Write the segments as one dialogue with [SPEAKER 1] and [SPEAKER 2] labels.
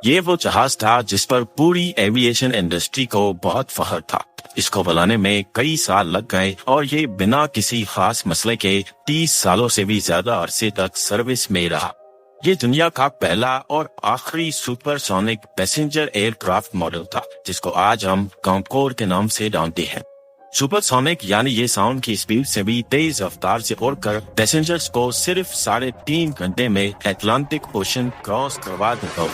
[SPEAKER 1] یہ وہ جہاز تھا جس پر پوری ایویشن انڈسٹری کو بہت فخر تھا۔ اس کو بنانے میں کئی سال لگ گئے اور یہ بنا کسی خاص مسئلے کے 30 سالوں سے بھی زیادہ عرصے تک سروس میں رہا۔ یہ دنیا کا پہلا اور آخری supersonic passenger aircraft model تھا، جس کو آج ہم کانکورڈ کے نام سے جانتے ہیں۔ سپر سونک یعنی یہ ساؤنڈ کی اسپیڈ سے بھی تیز رفتار سے اڑ کر پیسنجرز کو صرف 3.5 گھنٹے میں اٹلانٹک اوشن کراس کروا دیتا ہو۔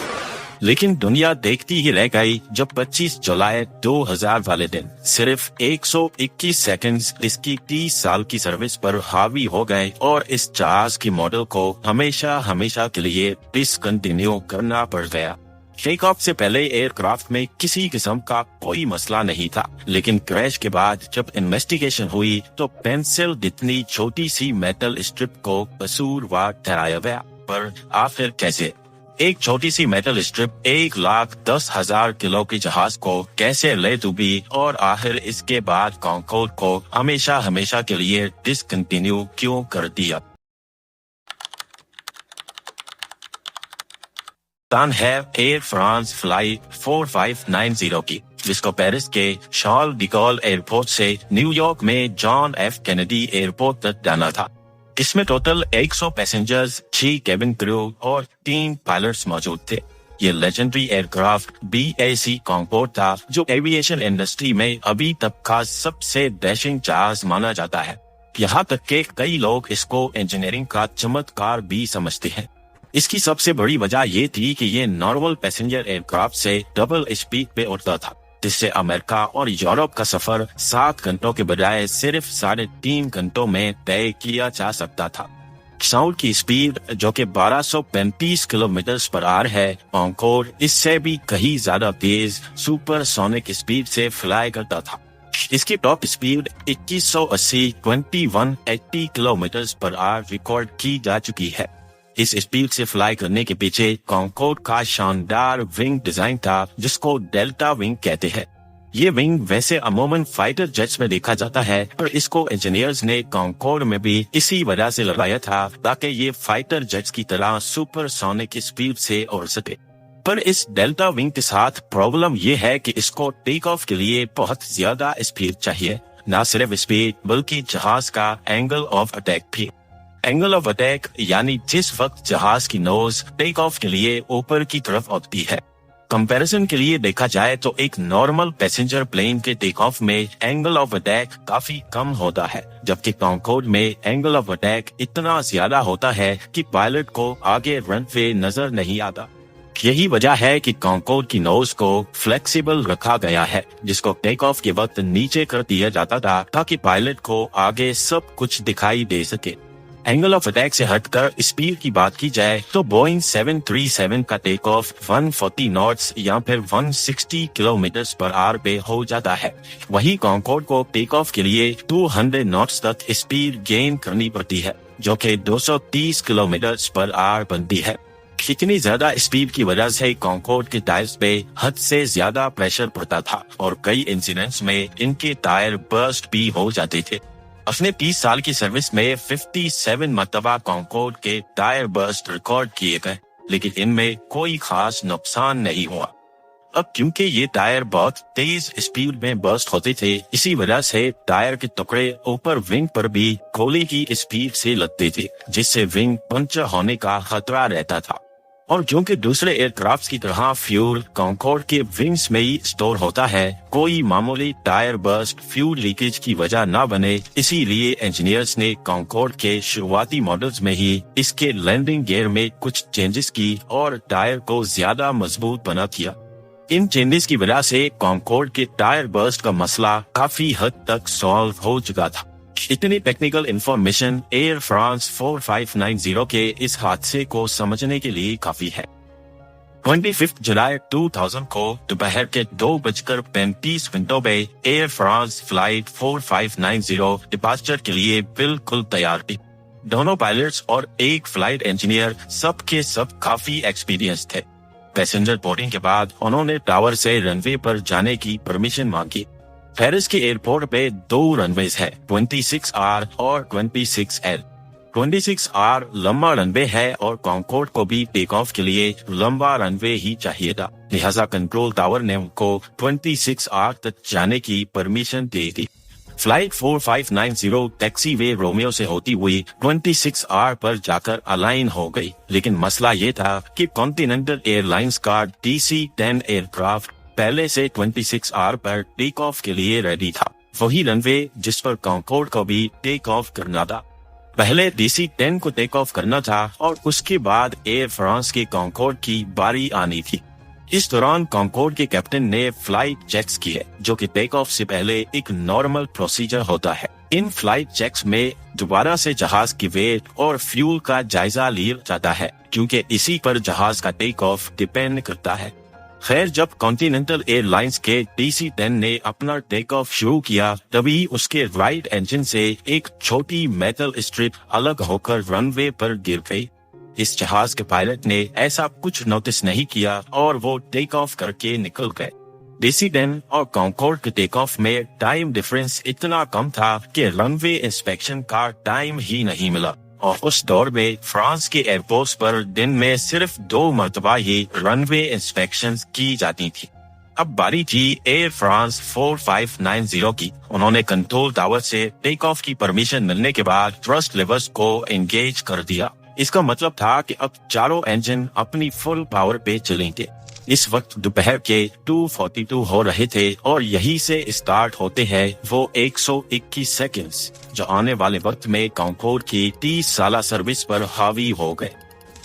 [SPEAKER 1] لیکن دنیا دیکھتی ہی رہ گئی جب 25 جولائی 2000 والے دن صرف 121 سیکنڈز اس کی 30 سال کی سروس پر حاوی ہو گئے اور اس جہاز کی ماڈل کو ہمیشہ کے لیے ڈسکنٹینیو کرنا پڑ گیا۔ ٹیک آف سے پہلے ایئر کرافٹ میں کسی قسم کا کوئی مسئلہ نہیں تھا، لیکن کریش کے بعد جب انویسٹیگیشن ہوئی تو پینسل جتنی چھوٹی سی میٹل اسٹرپ کو قصوروار ٹھہرایا گیا۔ پر آخر کیسے؟ ایک چھوٹی سی میٹل اسٹرپ 1,10,000 کلو کے جہاز کو کیسے لے ڈوبی اور آخر اس کے بعد کانکورڈ کو ہمیشہ کے لیے ڈسکنٹینیو کیوں کر دیا؟ تان ہے ایئر فرانس فلائٹ 4590 کی، جس کو پیرس کے شارل ڈی گول ایئرپورٹ سے نیو یارک میں جان ایف کینیڈی ایئرپورٹ تک جانا تھا۔ اس میں ٹوٹل 100 پیسنجرز، 6 کیبن کرو اور 3 پائلٹس موجود تھے۔ یہ لیجنڈری ایئر کرافٹ BAC کانکورڈ تھا، جو ایویشن انڈسٹری میں ابھی تک کا سب سے ڈیشنگ جہاز مانا جاتا ہے۔ یہاں تک کہ کئی لوگ اس کو انجینئرنگ کا چمتکار بھی سمجھتے ہیں۔ اس کی سب سے بڑی وجہ یہ تھی کہ یہ نارمل پیسنجر ایئر کرافٹ سے ڈبل اسپیڈ پہ اڑتا تھا، جس سے امریکہ اور یورپ کا سفر 7 گھنٹوں کے بجائے صرف 3.5 گھنٹوں میں طے کیا جا سکتا تھا۔ ساؤنڈ کی اسپیڈ جو کہ 1235 کلومیٹر پر آور ہے، کانکورڈ اس سے بھی کہیں زیادہ تیز سپر سونک اسپیڈ سے فلائی کرتا تھا۔ اس کی ٹاپ اسپیڈ 2180 کلومیٹر پر آور ریکارڈ کی جا چکی ہے۔ اس اسپیڈ سے فلائی کرنے کے پیچھے کانکورڈ کا شاندار ونگ ڈیزائن تھا، جس کو ڈیلٹا ونگ کہتے ہیں۔ یہ ونگ ویسے عموماً فائٹر جیٹس میں دیکھا جاتا ہے، پر اس کو انجینئرز نے کانکورڈ میں بھی اسی وجہ سے لگایا تھا تاکہ یہ فائٹر جیٹس کی طرح سپر سونک اسپیڈ سے اڑ سکے۔ پر اس ڈیلٹا ونگ کے ساتھ پرابلم یہ ہے کہ اس کو ٹیک آف کے لیے بہت زیادہ اسپیڈ چاہیے۔ نہ صرف اسپیڈ بلکہ جہاز کا اینگل آف اٹیک بھی۔ اینگل آف اٹیک یعنی جس وقت جہاز کی نوز ٹیک آف کے لیے اوپر کی طرف اٹھتی ہے۔ کمپیریزن کے لیے دیکھا جائے تو ایک نارمل پیسنجر پلین کے ٹیک آف میں اینگل آف اٹیک کافی کم ہوتا ہے، جبکہ کانکورڈ میں اینگل آف اٹیک اتنا زیادہ ہوتا ہے کہ پائلٹ کو آگے رن وے نظر نہیں آتا۔ یہی وجہ ہے کہ کانکورڈ کی نوز کو فلیکسیبل رکھا گیا ہے، جس کو ٹیک آف کے وقت نیچے کر دیا جاتا تھا تاکہ پائلٹ کو آگے سب کچھ دکھائی دے سکے۔ اینگل آف اٹیک سے ہٹ کر اسپیڈ کی بات کی جائے تو بوئنگ 737 کا ٹیک آف 140 ناٹس یا پھر 160 کلومیٹر پر آور پہ ہو جاتا ہے، وہی کانکورڈ کو ٹیک آف کے لیے 200 ناٹس تک اسپیڈ گین کرنی پڑتی ہے، جو کہ 230 کلومیٹر پر آور بنتی ہے۔ اتنی زیادہ اسپیڈ کی وجہ سے کانکورڈ کے ٹائرز پہ حد سے زیادہ پریشر پڑتا تھا اور کئی انسیڈنٹس میں ان کے ٹائر برسٹ بھی ہو جاتے تھے۔ اپنے 30 سال کی سروس میں 57 مرتبہ کانکورڈ کے ٹائر برسٹ ریکارڈ کیے گئے، لیکن ان میں کوئی خاص نقصان نہیں ہوا۔ اب کیونکہ یہ ٹائر بہت تیز اسپیڈ میں برسٹ ہوتے تھے، اسی وجہ سے ٹائر کے ٹکڑے اوپر ونگ پر بھی گولی کی اسپیڈ سے لگتے تھے، جس سے ونگ پنچر ہونے کا خطرہ رہتا تھا۔ اور کیونکہ دوسرے ایئر کرافٹ کی طرح فیول کانکورڈ کے ونگز میں ہی اسٹور ہوتا ہے، کوئی معمولی ٹائر برسٹ فیول لیکیج کی وجہ نہ بنے، اسی لیے انجینئرز نے کانکورڈ کے شروعاتی ماڈلز میں ہی اس کے لینڈنگ گیئر میں کچھ چینجز کی اور ٹائر کو زیادہ مضبوط بنا دیا۔ ان چینجز کی وجہ سے کانکورڈ کے ٹائر برسٹ کا مسئلہ کافی حد تک سالو ہو چکا تھا۔ اتنی ٹیکنیکل انفارمیشن ایئر فرانس 4590 کے اس حادثے کو سمجھنے کے لیے کافی ہے۔ 25 جولائی 2000 کو دوپہر کے 2:35 پہ ایئر فرانس فلائٹ 4590 ڈپارچر کے لیے بالکل تیار تھی۔ دونوں پائلٹس اور ایک فلائٹ انجینئر سب کے سب کافی ایکسپیرینس تھے۔ پیسنجر بورڈنگ کے بعد انہوں نے ٹاور سے رن وے پر جانے کی پرمیشن مانگی۔ پیرس کے ایئرپورٹ پہ 2 رن ویز ہے، 26R اور 26L۔ 26R लंबा रनवे है और कॉन्कोर्ड को भी टेक ऑफ के लिए लंबा रनवे ही चाहिए था, लिहाजा कंट्रोल टावर ने उनको 26R तक जाने की परमिशन दे दी। फ्लाइट 4590 टैक्सी वे रोमियो से होती हुई 26R पर जाकर अलाइन हो गई, लेकिन मसला ये था कि कॉन्टिनेंटल एयरलाइंस का DC-10 एयरक्राफ्ट पहले से 26R पर टेक ऑफ के लिए रेडी था, वही रनवे जिस पर कॉन्कोर्ड को भी टेक ऑफ करना था। पहले DC-10 को टेक ऑफ करना था और उसके बाद एयर फ्रांस के कॉन्कोर्ड की बारी आनी थी। इस दौरान कॉन्कोर्ड के कैप्टन ने फ्लाइट चेक्स किए, जो कि टेक ऑफ से पहले एक नॉर्मल प्रोसीजर होता है। इन फ्लाइट चेक्स में दोबारा से जहाज की वेट और फ्यूल का जायजा लिया जाता है, क्योंकि इसी पर जहाज का टेक ऑफ डिपेंड करता है। खैर, जब कॉन्टिनेंटल एयरलाइंस के DC-10 ने अपना टेक ऑफ शुरू किया, तभी उसके राइट इंजन से एक छोटी मेटल स्ट्रिप अलग होकर रनवे पर गिर गई। इस जहाज के पायलट ने ऐसा कुछ नोटिस नहीं किया और वो टेक ऑफ करके निकल गए। DC-10 और कॉन्कोर्ड के टेक ऑफ में टाइम डिफरेंस इतना कम था कि रनवे इंस्पेक्शन का टाइम ही नहीं मिला, और उस दौर में फ्रांस के एयरपोर्ट्स पर दिन में सिर्फ 2 मरतबा ही रनवे इंस्पेक्शन की जाती थी। अब बारी थी एयर फ्रांस 4590 की। उन्होंने कंट्रोल टावर से टेक ऑफ की परमिशन मिलने के बाद थ्रस्ट लेवर्स को एंगेज कर दिया। इसका मतलब था कि अब चारों इंजन अपनी फुल पावर पे चलेंगे। इस वक्त दोपहर के 2:42 हो रहे थे और यही से स्टार्ट होते हैं वो 121 सेकंड्स, जो आने वाले वक्त में कॉन्कोर्ड की 30 साला सर्विस पर हावी हो गए।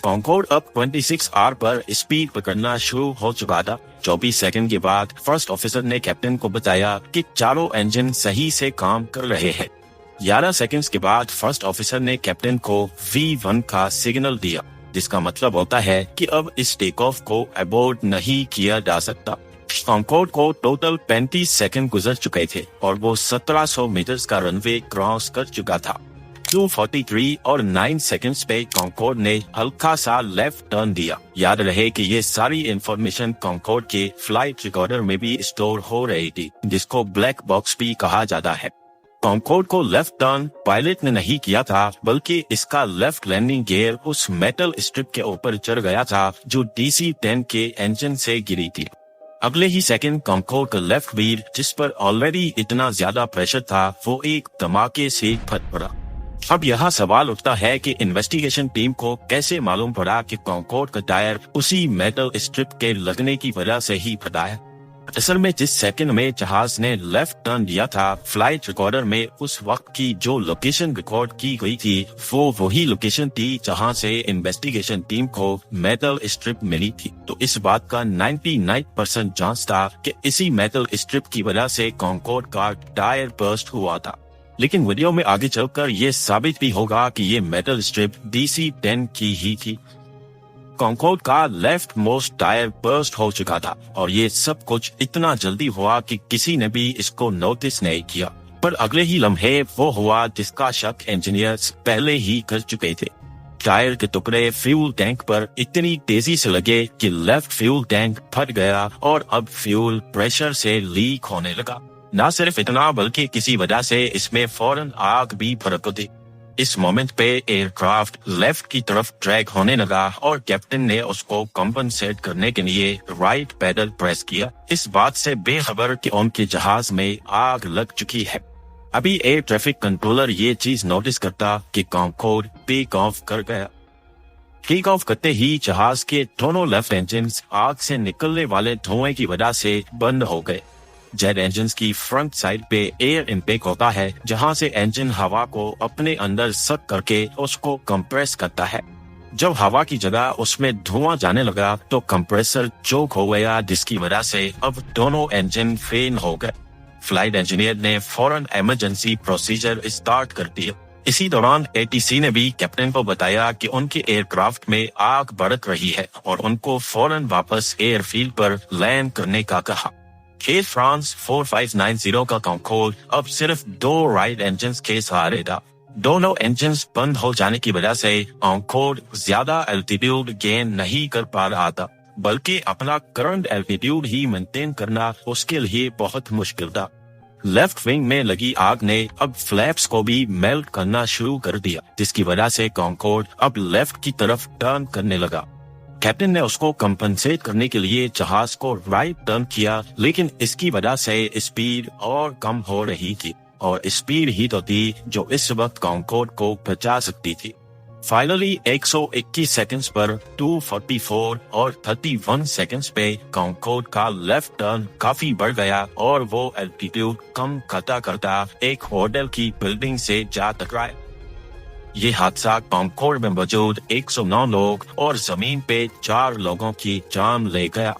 [SPEAKER 1] कॉन्कोर्ड अब 26R पर स्पीड पकड़ना शुरू हो चुका था। 24 सेकंड के बाद फर्स्ट ऑफिसर ने कैप्टन को बताया कि चारों इंजन सही से काम कर रहे हैं। 11 सेकंड्स के बाद फर्स्ट ऑफिसर ने कैप्टन को V1 का सिग्नल दिया, जिसका मतलब होता है कि अब इस टेक ऑफ को अबॉर्ट नहीं किया जा सकता। कॉन्कोर्ड को टोटल 35 सेकंड गुजर चुके थे और वो 1700 मीटर्स का रनवे क्रॉस कर चुका था। 2:43 और 9 सेकंड्स पे कॉन्कोर्ड ने हल्का सा लेफ्ट टर्न दिया। याद रहे कि ये सारी इंफॉर्मेशन कॉन्कोर्ड के फ्लाइट रिकॉर्डर में भी स्टोर हो रही थी, जिसको ब्लैक बॉक्स भी कहा जाता है। कॉन्कोर्ड को लेफ्ट टर्न पायलट ने नहीं किया था, बल्कि इसका लेफ्ट लैंडिंग गियर उस मेटल स्ट्रिप के ऊपर चढ़ गया था जो DC-10 के इंजन से गिरी थी। अगले ही सेकंड कॉन्कोर्ड का लेफ्ट व्हील, जिस पर ऑलरेडी इतना ज्यादा प्रेशर था, वो एक धमाके से फट पड़ा। अब यहाँ सवाल उठता है कि इन्वेस्टिगेशन टीम को कैसे मालूम पड़ा कि कॉन्कोर्ड का टायर उसी मेटल स्ट्रिप के लगने की वजह से ही फटा है। असल में जिस सेकंड में जहाज ने लेफ्ट टर्न दिया था, फ्लाइट रिकॉर्डर में उस वक्त की जो लोकेशन रिकॉर्ड की गई थी, वो वही लोकेशन थी जहां से इन्वेस्टिगेशन टीम को मेटल स्ट्रिप मिली थी। तो इस बात का 99% चांस था कि इसी मेटल स्ट्रिप की वजह से कॉन्कोर्ड का टायर बर्स्ट हुआ था। लेकिन वीडियो में आगे चलकर ये साबित भी होगा कि ये मेटल स्ट्रिप DC-10 की ही थी। कॉन्कोर्ड का लेफ्ट मोस्ट टायर बर्स्ट हो चुका था और ये सब कुछ इतना जल्दी हुआ कि किसी ने भी इसको नोटिस नहीं किया। पर अगले ही लम्हे वो हुआ जिसका शक इंजीनियर्स पहले ही कर चुके थे। टायर के टुकड़े फ्यूल टैंक पर इतनी तेजी से लगे कि लेफ्ट फ्यूल टैंक फट गया और अब फ्यूल प्रेशर से लीक होने लगा। न सिर्फ इतना, बल्कि किसी वजह से इसमें फौरन आग भी भड़क गई। इस मोमेंट पे एयरक्राफ्ट लेफ्ट की तरफ ड्रैग होने लगा और कैप्टन ने उसको कंपनसेट करने के लिए राइट पैडल प्रेस किया, इस बात से बेखबर कि उनके जहाज में आग लग चुकी है। अभी एयर ट्रैफिक कंट्रोलर ये चीज नोटिस करता कि कॉन्कोर्ड टेक ऑफ कर गया। टेक ऑफ करते ही जहाज के दोनों लेफ्ट इंजन आग से निकलने वाले धुएं की वजह से बंद हो गए। जेट इंजन की फ्रंट साइड पे एयर इनटेक होता है, जहां से इंजन हवा को अपने अंदर सक करके उसको कंप्रेस करता है। जब हवा की जगह उसमें धुआं जाने लगा तो कंप्रेसर चोक हो गया, जिसकी वजह से अब दोनों इंजन फेल हो गए। फ्लाइट इंजीनियर ने फौरन इमरजेंसी प्रोसीजर स्टार्ट कर दिया। इसी दौरान ATC ने भी कैप्टन को बताया कि उनके एयरक्राफ्ट में आग भड़क रही है और उनको फौरन वापस एयरफील्ड पर लैंड करने का कहा। एयर फ्रांस 4590 का कॉन्कोर्ड अब सिर्फ 2 राइट इंजन के सहारे था। दोनों इंजन बंद हो जाने की वजह से कॉन्कोर्ड ज्यादा एल्टीट्यूड गेन नहीं कर पा रहा था, बल्कि अपना करंट एल्टीट्यूड ही मेंटेन करना उसके लिए बहुत मुश्किल था। लेफ्ट विंग में लगी आग ने अब फ्लैप्स को भी मेल्ट करना शुरू कर दिया, जिसकी वजह से कॉन्कॉर्ड अब लेफ्ट की तरफ टर्न करने लगा। कैप्टन ने उसको कंपनसेट करने के लिए जहाज को राइट टर्न किया, लेकिन इसकी वजह से स्पीड और कम हो रही थी, और स्पीड ही तो थी जो इस वक्त कॉन्कॉर्ड को बचा सकती थी। फाइनली 121 सेकंड्स पर 244 और 31 सेकंड्स पे कॉन्कॉर्ड का लेफ्ट टर्न काफी बढ़ गया और वो एल्टीट्यूड कम करता करता एक होटल की बिल्डिंग से जा टकराया। ये हादसा कॉन्कॉर्ड में मौजूद 109 लोग और जमीन पे 4 लोगों की जान ले गया।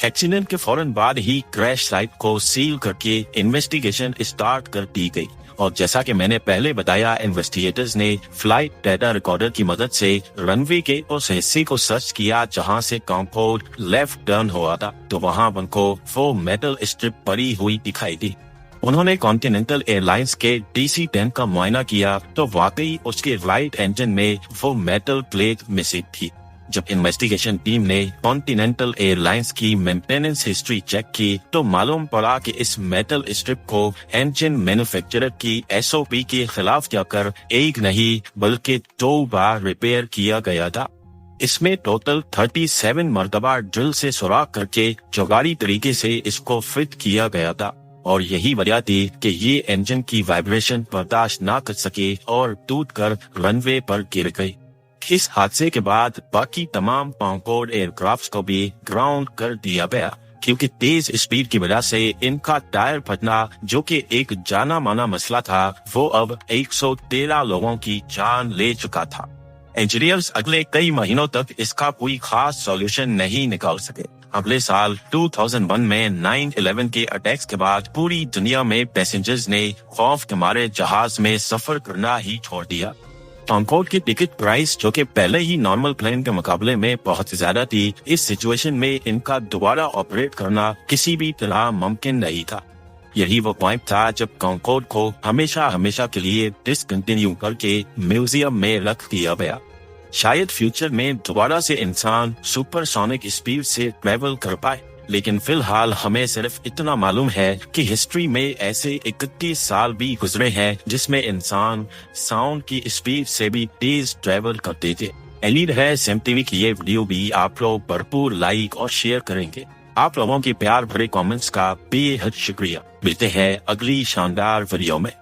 [SPEAKER 1] एक्सीडेंट के फौरन बाद ही क्रैश साइट को सील करके इन्वेस्टिगेशन स्टार्ट कर दी गई, और जैसा कि मैंने पहले बताया, इन्वेस्टिगेटर्स ने फ्लाइट डेटा रिकॉर्डर की मदद से रनवे के उस हिस्से को सर्च किया जहां से कॉन्कॉर्ड लेफ्ट टर्न हुआ था, तो वहां उनको वो मेटल स्ट्रिप पड़ी हुई दिखाई दी। उन्होंने कॉन्टिनेंटल एयरलाइंस के DC-10 का मुआयना किया तो वाकई उसके राइट इंजन में वो मेटल प्लेट मिसिंग थी। जब इन्वेस्टिगेशन टीम ने कॉन्टिनेंटल एयरलाइंस की मेंटेनेंस हिस्ट्री चेक की तो मालूम पड़ा कि इस मेटल स्ट्रिप को इंजन मैन्युफैक्चरर की SOP के खिलाफ जाकर एक नहीं बल्कि 2 बार रिपेयर किया गया था। इसमें टोटल 37 मरतबा ड्रिल से सुराख करके जुगाड़ी तरीके से इसको फिट किया गया था, और यही वजह थी कि ये इंजन की वाइब्रेशन बर्दाश्त ना कर सके और टूटकर रनवे पर गिर गई। इस हादसे के बाद बाकी तमाम कॉन्कॉर्ड एयरक्राफ्ट्स को भी ग्राउंड कर दिया गया, क्योंकि तेज स्पीड की वजह से इनका टायर फटना, जो कि एक जाना माना मसला था, वो अब 113 लोगों की जान ले चुका था। इंजीनियर्स अगले कई महीनों तक इसका कोई खास सॉल्यूशन नहीं निकाल सके। अगले साल 2001 में 9/11 के अटैक्स के बाद पूरी दुनिया में पैसेंजर्स ने खौफ के मारे जहाज में सफर करना ही छोड़ दिया। कॉन्कॉर्ड की टिकट प्राइस, जो कि पहले ही नॉर्मल प्लेन के मुकाबले में बहुत ज्यादा थी, इस सिचुएशन में इनका दोबारा ऑपरेट करना किसी भी तरह मुमकिन नहीं था। यही वो पॉइंट था जब कॉन्कॉर्ड को हमेशा हमेशा के लिए डिसकंटिन्यू करके म्यूजियम में रख दिया गया। शायद फ्यूचर में दोबारा से इंसान सुपरसोनिक स्पीड से ट्रेवल कर पाए, लेकिन फिलहाल हमें सिर्फ इतना मालूम है कि हिस्ट्री में ऐसे 31 साल भी गुजरे हैं जिसमें इंसान साउंड की स्पीड से भी तेज ट्रेवल करते थे। उम्मीद है सिम टीवी की ये वीडियो भी आप लोग भरपूर लाइक और शेयर करेंगे। आप लोगों के प्यार भरे कमेंट्स का बेहद शुक्रिया। मिलते हैं अगली शानदार वीडियो में।